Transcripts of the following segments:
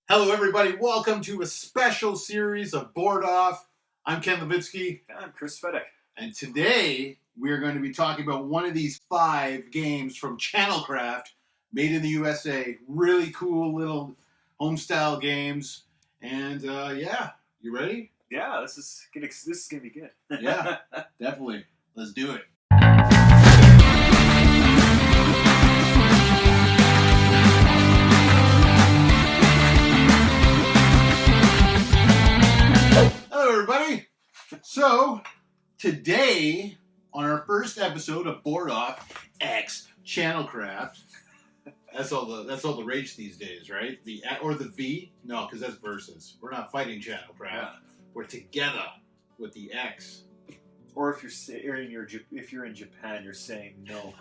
Hello, everybody. Welcome to a special series of Board Off. I'm Ken Livitski. I'm Kris Fedick. And today we're going to be talking about one of these 5 games from Channelcraft, made in the USA. Really cool little home-style games. And yeah, you ready? Yeah, this is gonna be good. Yeah, definitely. Let's do it. Hello, everybody. So, today, on our first episode of Board Off X Channelcraft, that's all the rage these days, right? The V? No, because that's versus. We're not fighting Channelcraft. Yeah. We're together with the X. Or if you're in Japan, you're saying no.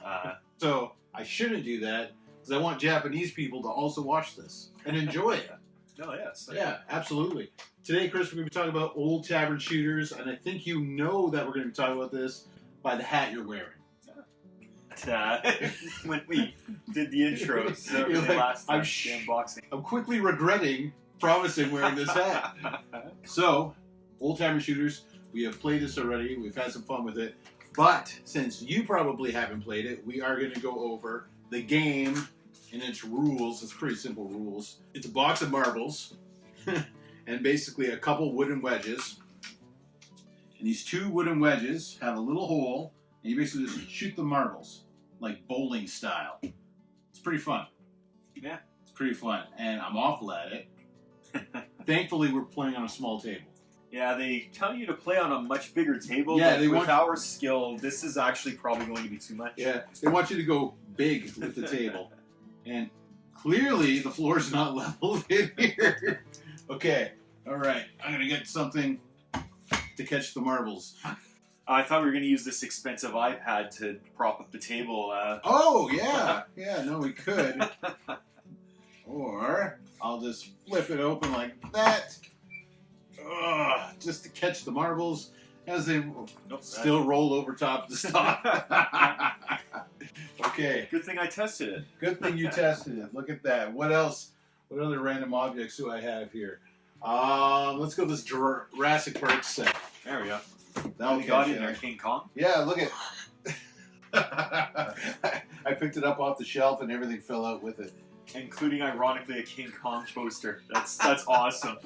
So I shouldn't do that because I want Japanese people to also watch this and enjoy it. No, yes. Yeah, absolutely. Today, Kris, we're going to be talking about Old Tavern Shooters, and I think you know that we're going to be talking about this by the hat you're wearing. When we did the intros last time, unboxing. I'm quickly regretting promising wearing this hat. So, Old Tavern Shooters, we have played this already. We've had some fun with it. But since you probably haven't played it, we are going to go over the game and its rules. It's pretty simple rules. It's a box of marbles and basically a couple wooden wedges. And these 2 wooden wedges have a little hole, and you basically just shoot the marbles, like bowling style. It's pretty fun. Yeah. It's pretty fun. And I'm awful at it. Thankfully, we're playing on a small table. Yeah, they tell you to play on a much bigger table. Yeah, but with our skill, this is actually probably going to be too much. Yeah, they want you to go big with the table. And clearly, the floor is not leveled in here. Okay, all right. I'm going to get something to catch the marbles. I thought we were going to use this expensive iPad to prop up the table. Oh, yeah. Yeah, no, we could. Or I'll just flip it open like that. Just to catch the marbles as they still roll over top of the stock. Okay. Good thing I tested it. Good thing you tested it. Look at that. What else? What other random objects do I have here? Let's go this Jurassic Park set. There we go. That'll we got in there, King Kong. Yeah, look at. I picked it up off the shelf and everything fell out with it, including ironically a King Kong poster. That's awesome.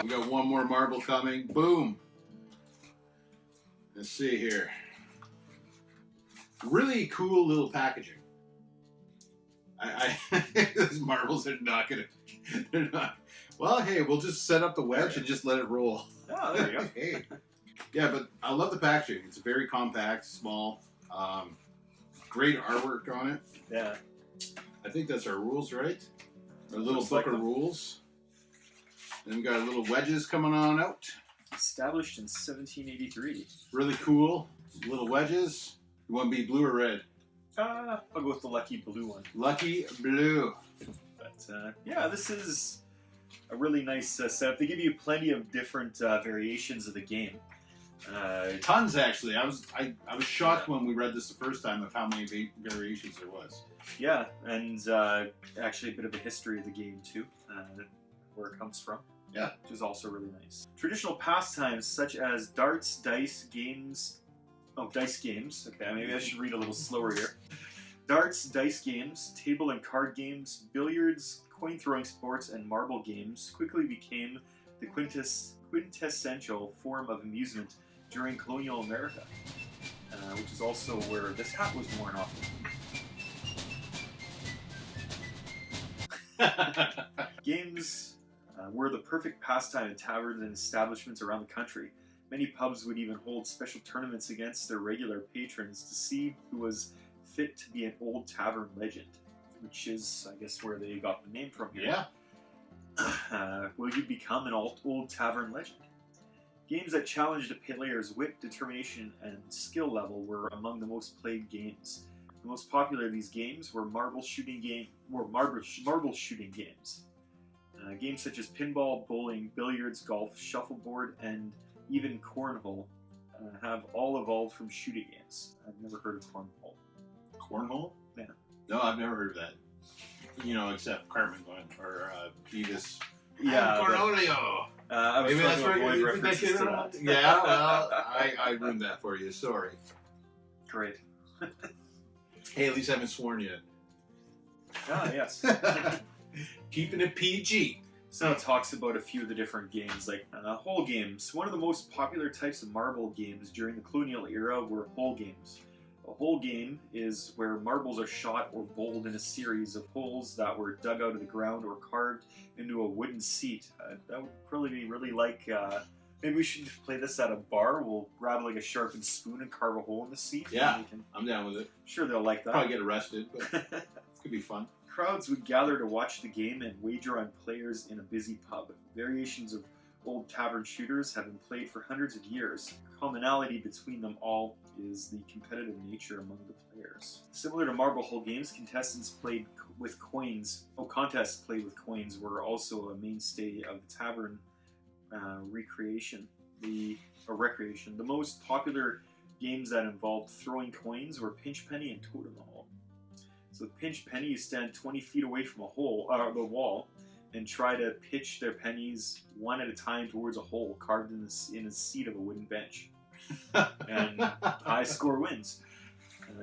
We got one more marble coming. Boom. Let's see here. Really cool little packaging. Those marbles are not gonna. They're not. Well, hey, we'll just set up the wedge and just let it roll. Oh, there you go. Hey. Yeah, but I love the packaging. It's very compact, small. Great artwork on it. Yeah. I think that's our rules, right? Our little book of rules. Then we got little wedges coming on out. Established in 1783. Really cool. Little wedges. You want to be blue or red? I'll go with the lucky blue one. Lucky blue. But yeah, this is a really nice setup. They give you plenty of different variations of the game. Tons, actually. I was shocked when we read this the first time of how many variations there was. Yeah, and actually a bit of a history of the game too, where it comes from. Yeah, which is also really nice. Traditional pastimes such as darts, dice games. Oh, dice games. Okay, maybe I should read a little slower here. Darts, dice games, table and card games, billiards, coin-throwing sports, and marble games quickly became the quintessential form of amusement during colonial America, which is also where this hat was worn often. Games were the perfect pastime in taverns and establishments around the country. Many pubs would even hold special tournaments against their regular patrons to see who was fit to be an old tavern legend, which is, I guess, where they got the name from here. Yeah. Will you become an old tavern legend? Games that challenged a player's wit, determination, and skill level were among the most played games. The most popular of these games were marble shooting games. Games such as pinball, bowling, billiards, golf, shuffleboard, and even cornhole have all evolved from shooting games. I've never heard of cornhole. Cornhole? Yeah. No, I've never heard of that. you know, except Cartman going or Beavis. Yeah, Cornelio. I was Maybe trying that's to right. avoid You references think to I that. Yeah, well, I ruined that for you. Sorry. Great. Hey, at least I haven't sworn yet. Ah, yes. Keeping it PG. So it talks about a few of the different games, like hole games. One of the most popular types of marble games during the colonial era were hole games. A hole game is where marbles are shot or bowled in a series of holes that were dug out of the ground or carved into a wooden seat. That would probably be really like, maybe we should play this at a bar. We'll grab like a sharpened spoon and carve a hole in the seat. Yeah, I'm down with it. Sure, they'll like that. Probably get arrested, but it could be fun. Crowds would gather to watch the game and wager on players in a busy pub. Variations of old tavern shooters have been played for hundreds of years. Commonality between them all is the competitive nature among the players. Similar to marble hole games, contests played with coins were also a mainstay of the tavern recreation. The most popular games that involved throwing coins were pinch penny and totem the hole. So with pinch penny, you stand 20 feet away from the wall, and try to pitch their pennies one at a time towards a hole carved in a seat of a wooden bench. And high score wins.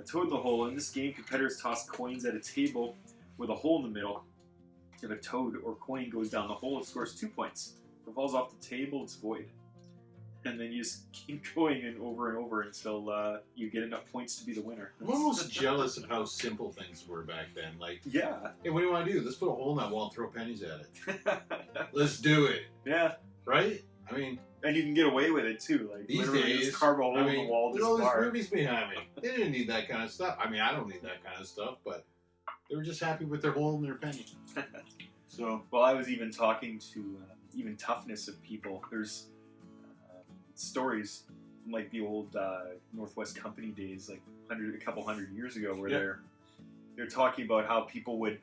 Toad the hole. In this game, competitors toss coins at a table with a hole in the middle. If a toad or coin goes down the hole, it scores 2 points. If it falls off the table, it's void. And then you just keep going and over until you get enough points to be the winner. I'm almost jealous of how simple things were back then. Like, yeah. Hey, what do you want to do? Let's put a hole in that wall and throw pennies at it. Let's do it. Yeah. Right? I mean... And you can get away with it, too. Like, these days, just carve a hole in the wall, look at all these movies behind me. They didn't need that kind of stuff. I mean, I don't need that kind of stuff, but they were just happy with their hole in their penny. So... Well, I was even talking to even toughness of people. There's... stories from like the old Northwest Company days, like a couple hundred years ago, where they're talking about how people would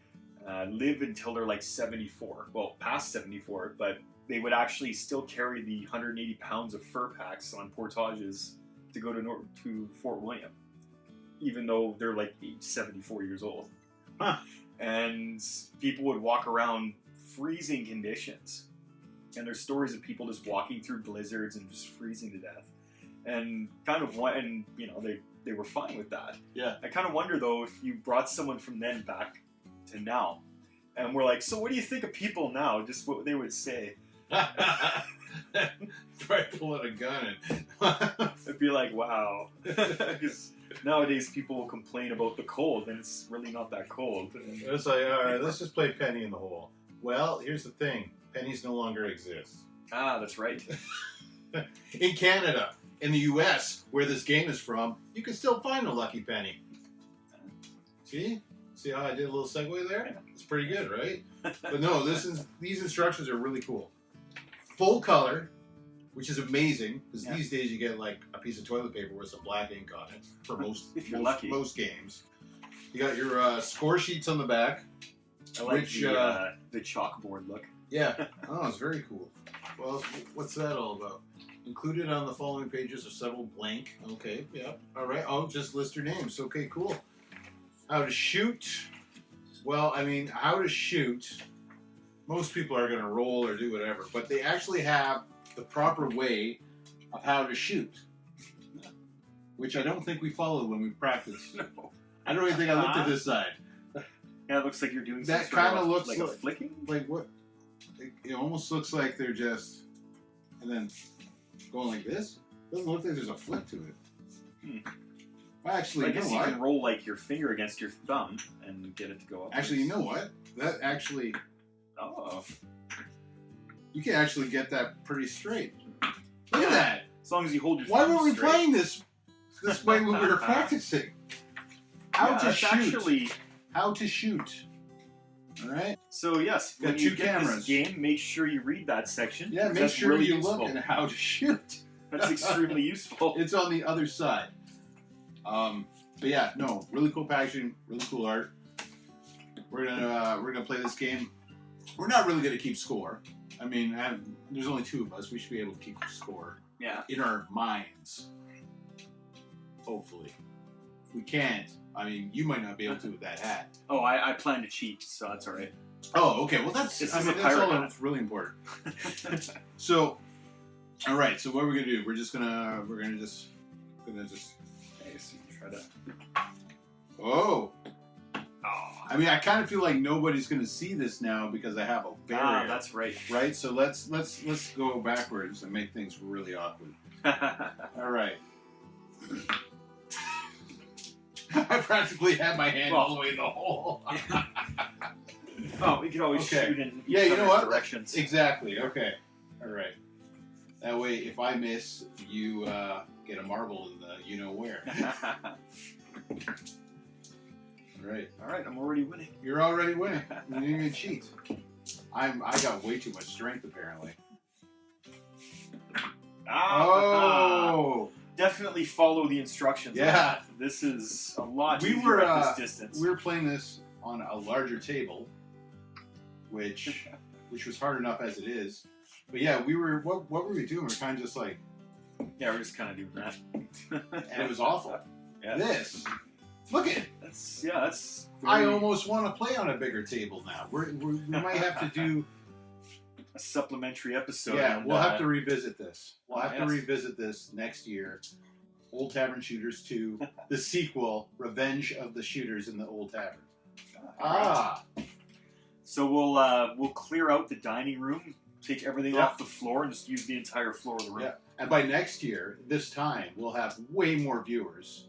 live until they're like 74, well past 74, but they would actually still carry the 180 pounds of fur packs on portages to go to Fort William, even though they're like 74 years old. Huh. And people would walk around freezing conditions. And there's stories of people just walking through blizzards and just freezing to death, and you know they were fine with that. Yeah. I kind of wonder though if you brought someone from then back to now, and we're like, so what do you think of people now? Just what they would say. Try pulling a gun and It'd be like, wow, because nowadays people will complain about the cold, and it's really not that cold. It's like, all right, let's just play penny in the hole. Well, here's the thing. Pennies no longer exist. Ah, that's right. In Canada, in the U.S., where this game is from, you can still find a lucky penny. See? See how I did a little segue there? Yeah. It's pretty good, right? But no, these instructions are really cool. Full color, which is amazing, because these days you get like a piece of toilet paper with some black ink on it for most lucky. Most games. You got your score sheets on the back. I like the chalkboard look. Yeah. Oh, it's very cool. Well, what's that all about? Included on the following pages are several blank. Okay, yeah. All right. Oh, just list your names. Okay, cool. How to shoot. Well, I mean, how to shoot. Most people are going to roll or do whatever, but they actually have the proper way of how to shoot, which I don't think we followed when we practiced. No. I don't even think I looked at this side. Yeah, it looks like you're doing that kind of looks like a flicking. Like what? It almost looks like they're just, and then going like this. Doesn't look like there's a flick to it. Well, actually, I guess you can roll like your finger against your thumb and get it to go up. Actually, you know what? That actually, you can actually get that pretty straight. Look at that. As long as you hold your Why thumb were we straight. playing this way when we were practicing? How to shoot. How to shoot. All right. So yes, got when two you get cameras. this game, make sure you read that section. Yeah, make that's sure really you useful. look at how to shoot. That's extremely useful. It's on the other side. But yeah, no, really cool packaging, really cool art. We're gonna play this game. We're not really gonna keep score. I mean, there's only two of us. We should be able to keep score. Yeah. In our minds. Hopefully. we can't. I mean, you might not be able to with that hat. Oh, I plan to cheat, so that's all right. Oh, okay. Well, that's This I is mean, a that's pirate all hat. that's really important. So, all right. So what we're gonna do? We're gonna just. Okay, so you try to. Oh. Oh. I mean, I kind of feel like nobody's gonna see this now because I have a barrier. Ah, that's right. Right. So let's go backwards and make things really awkward. All right. I practically had my hand all the way in the hole. Oh, we could always Okay. shoot in Yeah, you know what? directions. Exactly. Okay. All right. That way, if I miss, you get a marble in the you know where. All right. All right, I'm already winning. You're already winning. You didn't even cheat. I got way too much strength apparently. Oh. Definitely follow the instructions. Yeah. This is a lot We easier were at this distance. we were playing this on a larger table, which was hard enough as it is. But yeah, we were what were we doing? We were kind of just like, Yeah, we're just kind of doing that. and it was awful. Yeah. This, look at. That's. I very- almost want to play on a bigger table now. We might have to do. a supplementary episode. Yeah, and, we'll have to revisit this. We'll oh, have to yes. revisit this next year. Old Tavern Shooters 2, the sequel, Revenge of the Shooters in the Old Tavern. Ah, So we'll clear out the dining room, take everything Yeah. off the floor, and just use the entire floor of the room. yeah. And by next year, this time, we'll have way more viewers.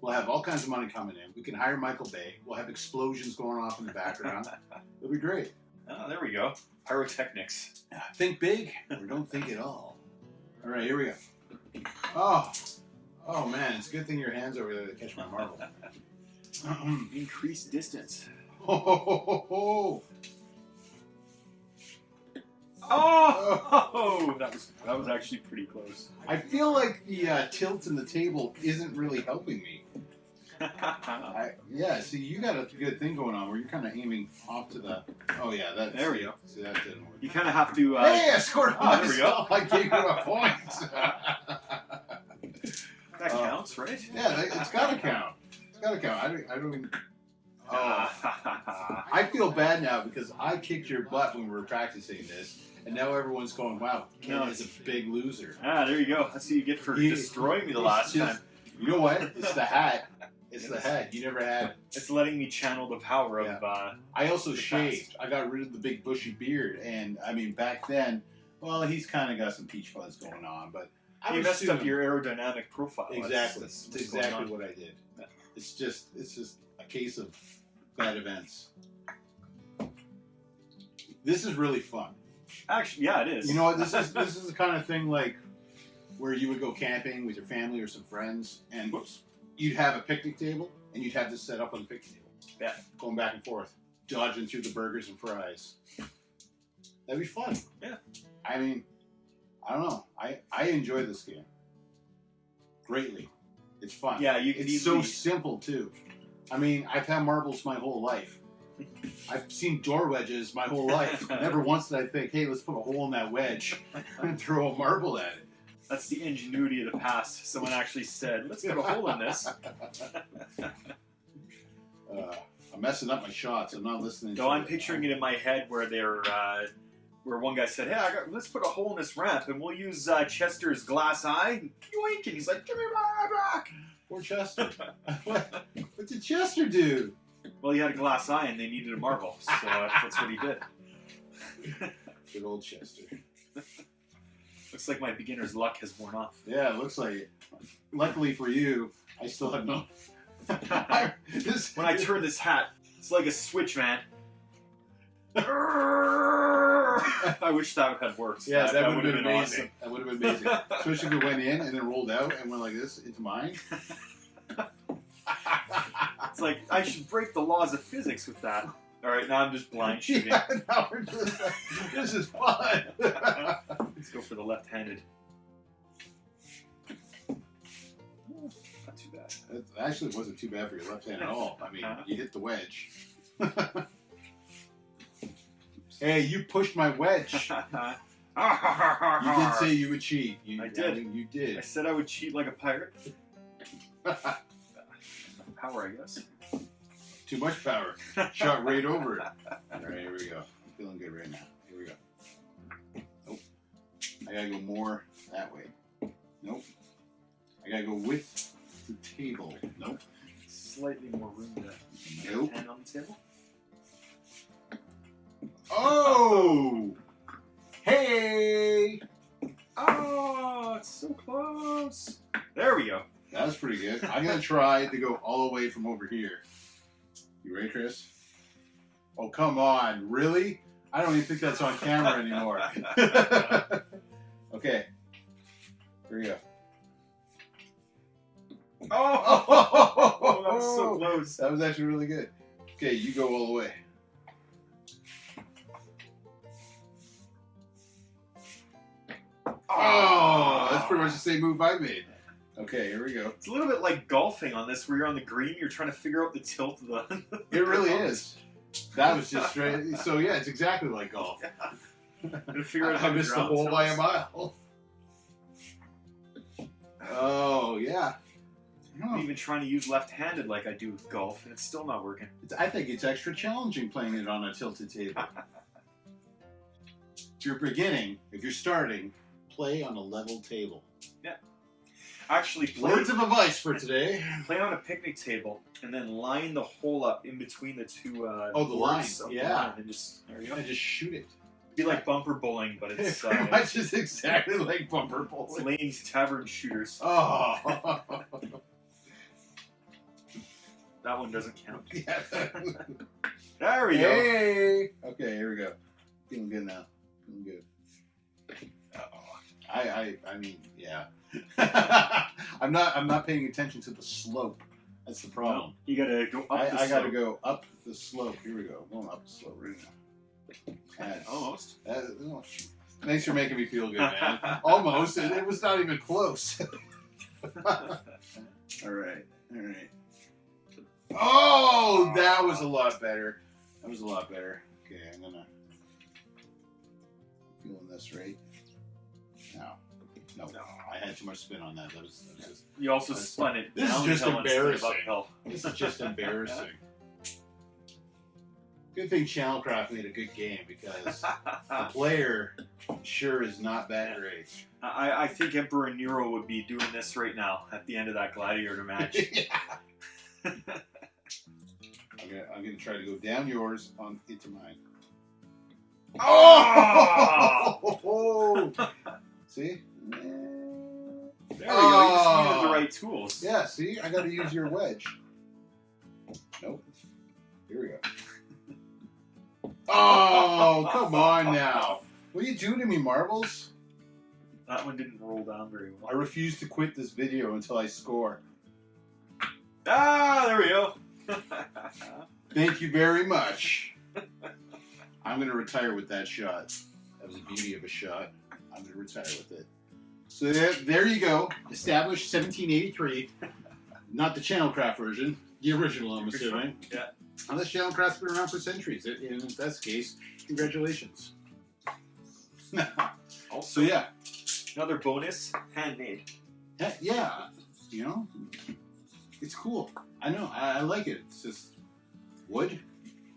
We'll have all kinds of money coming in. We can hire Michael Bay. We'll have explosions going off in the background. It'll be great. Oh, there we go. Pyrotechnics. Think big or don't think at all. All right, here we go. Oh man, it's a good thing your hand's over there to catch my marble. Increase distance. Ho, ho, ho, ho, ho. Oh, that was actually pretty close. I feel like the tilt in the table isn't really helping me. Yeah, see, you got a good thing going on where you're kind of aiming off to the. Oh yeah, that. There we go. See, that didn't work. You kind of have to. Hey, I scored oh, there we go. myself. I gave you a point. That counts, right? Yeah, it's got to count. It's got to count. I don't even. Oh. I feel bad now because I kicked your butt when we were practicing this, and now everyone's going, "Wow, Ken is a big loser." There you go. That's what you get for destroying me the last time. You know what? It's the hat. It's the hat. You never had. It's letting me channel the power of. I also the shaved. I got rid of the big bushy beard, and I mean back then, well, he's kind of got some peach fuzz going on, but I You was messed up soon- your aerodynamic profile. Exactly. That's That's what's going exactly on. what I did. It's just a case of bad events. This is really fun. Actually, yeah, it is. You know what? This is the kind of thing like where you would go camping with your family or some friends, and you'd have a picnic table, and you'd have this set up on the picnic table. Yeah. Going back and forth, dodging through the burgers and fries. That'd be fun. Yeah. I mean, I don't know. I enjoy this game greatly. It's fun. Yeah, you can It's easily. so simple too. I mean, I've had marbles my whole life. I've seen door wedges my whole life. Never once did I think, hey, let's put a hole in that wedge and throw a marble at it. That's the ingenuity of the past. Someone actually said, "Let's put a hole in this." I'm messing up my shots. I'm not listening. So I'm picturing it in my head where where one guy said, "Hey, let's put a hole in this ramp, and we'll use Chester's glass eye." Yoink! And he's like, "Give me my eye back." Poor Chester. What did Chester do? Well, he had a glass eye, and they needed a marble, so that's what he did. Good old Chester. Looks like my beginner's luck has worn off. Yeah, it looks like it. Luckily for you, I still have no. When I turn this hat, it's like a switch, man. I wish that had worked. Yeah, that would have been amazing. awesome. That would have been amazing. Especially if it went in and then rolled out and went like this into mine. It's like, I should break the laws of physics with that. Alright, now I'm just blind shooting. Yeah, now we're just like, this is fun. Let's go for the left-handed. Not too bad. It actually wasn't too bad for your left hand at all. I mean, you hit the wedge. Hey, you pushed my wedge. You did say you would cheat. I did. I mean, you did. I said I would cheat like a pirate. power, I guess. Too much power. Shot right over it. All right, here we go. I'm feeling good right now. Here we go. Nope. I gotta go more that way. Nope. I gotta go with the table. Nope. Slightly more room to Nope. hand on the table. Oh! Hey! Oh, it's so close. There we go. That was pretty good. I'm gonna try to go all the way from over here. You ready, Chris? Oh, come on. Really? I don't even think that's on camera anymore. Okay. Here we go. Oh, that was so close. That was actually really good. Okay, you go all the way. Oh, that's pretty much the same move I made. Okay, here we go. It's a little bit like golfing on this, where you're on the green, you're trying to figure out the tilt of the. It really is. That was just straight. So yeah, it's exactly like golf. To figure out how I to missed the ground hole by a tilts. mile. Oh yeah. I'm even trying to use left-handed like I do with golf, and it's still not working. I think it's extra challenging playing it on a tilted table. If you're beginning, if you're starting, play on a level table. Yeah. Actually, play Words of advice for today. on a picnic table, and then line the hole up in between the two. Oh, the line. boards of the Yeah. line, and just there you go. And just shoot it. Be like bumper bowling, but it's Pretty much is exactly like bumper it's bowling. Lane's Tavern Shooters. Oh. That one doesn't count. Yeah. There we go. Hey. Okay, here we go. Feeling good now. Feeling good. I mean, yeah. I'm not paying attention to the slope. That's the problem. You gotta go up the I gotta slope. go up the slope. Here we go. Going up the slope right now. Almost. Thanks for making me feel good, man. Almost. It was not even close. All right. All right. Oh, that was a lot better. That was a lot better. Okay, I'm feeling this right. No, I had too much spin on that. That was just. You also spun it. This is just downhill instead of embarrassing. uphill. This is just embarrassing. Good thing Channelcraft made a good game because the player sure is not that great. I think Emperor Nero would be doing this right now at the end of that gladiator match. Yeah. I'm gonna try to go down yours into mine. Oh! See? There we go. You just needed the right tools. Yeah, see? I gotta use your wedge. Nope. Here we go. Oh, come on now. What are you doing to me, Marbles? That one didn't roll down very well. I refuse to quit this video until I score. Ah, there we go. Thank you very much. I'm going to retire with that shot. That was a beauty of a shot. I'm going to retire with it. So there you go. Established 1783. Not the Channelcraft version. The original, I'm assuming. Yeah. Unless Channelcraft's been around for centuries. In that case, congratulations. Also, yeah. Another bonus, handmade. Yeah. You know, it's cool. I know. I like it. It's just wood.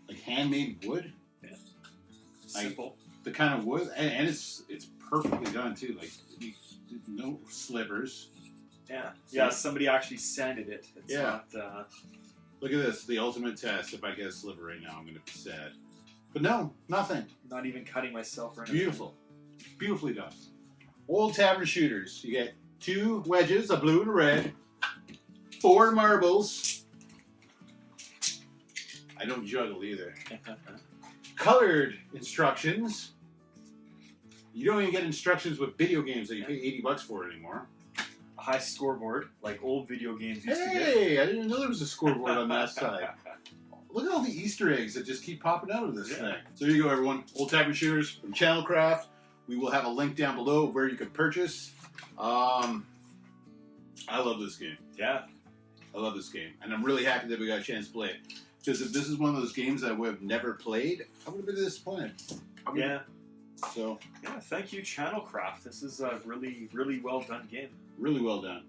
Like handmade wood. Yeah. Like, Simple. the kind of wood. And it's perfectly done, too. Like, no slivers. Yeah. Yeah, somebody actually sanded it. It's Yeah. not... Look at this. The ultimate test. If I get a sliver right now, I'm going to be sad. But no, nothing. Not even cutting myself or anything. Beautiful. Beautifully done. Old Tavern Shooters. You get 2 wedges, a blue and a red, 4 marbles. I don't juggle either. Colored instructions. You don't even get instructions with video games that you pay $80 for anymore. A high scoreboard, like old video games used to get. Hey, I didn't even know there was a scoreboard on that side. Look at all the Easter eggs that just keep popping out of this thing. So here you go, everyone. Old Tavern Shooters from Channelcraft. We will have a link down below where you can purchase. I love this game. Yeah. I love this game. And I'm really happy that we got a chance to play it. Because if this is one of those games that I would have never played, I would have been disappointed. Yeah. So. Yeah, thank you, Channelcraft. This is a really, really well done game. Really well done.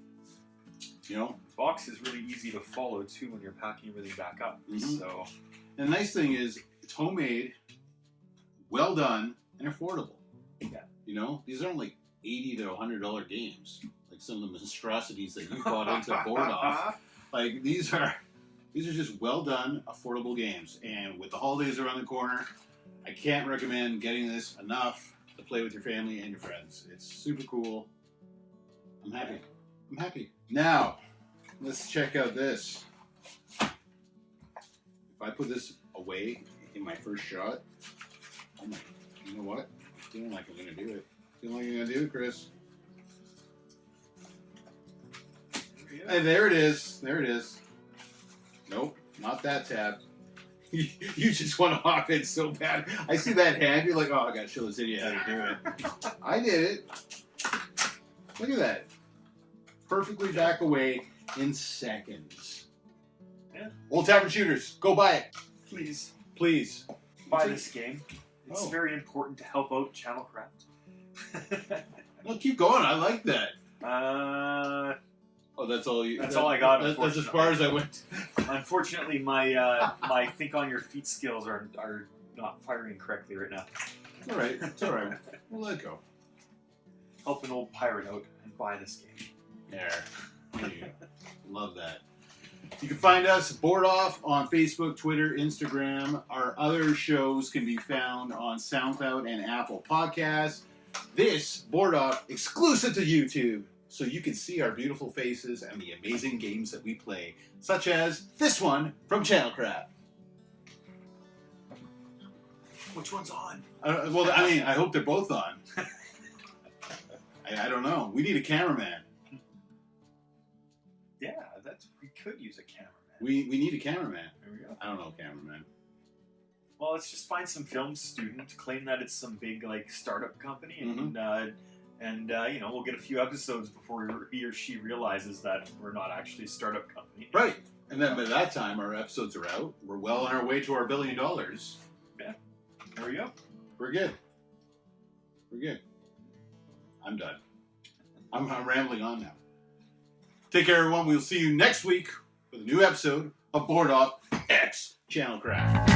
You know, box is really easy to follow too when you're packing everything back up. Mhm. So, And the nice thing is, it's homemade, well done, and affordable. Yeah. You know, these aren't like $80 to $100 games, like some of the monstrosities that you bought into Board Off. Like these are just well done, affordable games. And with the holidays around the corner, I can't recommend getting this enough to play with your family and your friends. It's super cool. I'm happy. I'm happy. Now, let's check out this. If I put this away in my first shot, oh my, you know what? I'm feeling like I'm going to do it. Feeling like I'm going to do it, Kris. Hey, there it is. There it is. Nope, not that tab. You just want to hop in so bad. I see that hand. You're like, oh, I got to show this idiot how to do it. I did it. Look at that. Perfectly back away in seconds. Yeah. Old Tavern Shooters, go buy it. please Please. buy this game. It's Oh. very important to help out Channel Craft. Well, keep going. I like that. Oh, that's all you. That's all I got, That's as far as I went. Unfortunately, my my think on your feet skills are not firing correctly right now. It's all right. It's all right. We'll let it go. Help an old pirate out and buy this game. There you go. Love that. You can find us Board Off on Facebook, Twitter, Instagram. Our other shows can be found on SoundCloud and Apple Podcasts. This Board Off exclusive to YouTube, so you can see our beautiful faces and the amazing games that we play, such as this one from Channel Craft. Which one's on? Well, I mean, I hope they're both on. I don't know. We need a cameraman. Yeah, we could use a cameraman. We need a cameraman. There we go. I don't know a cameraman. Well, let's just find some film student, claim that it's some big like startup company, and you know, we'll get a few episodes before he or she realizes that we're not actually a startup company. Right. And then by that time, our episodes are out. We're well on our way to our $1 billion. Yeah. There we go. We're good. We're good. I'm done. I'm rambling on now. Take care, everyone. We'll see you next week with a new episode of Board Off X Channel Craft.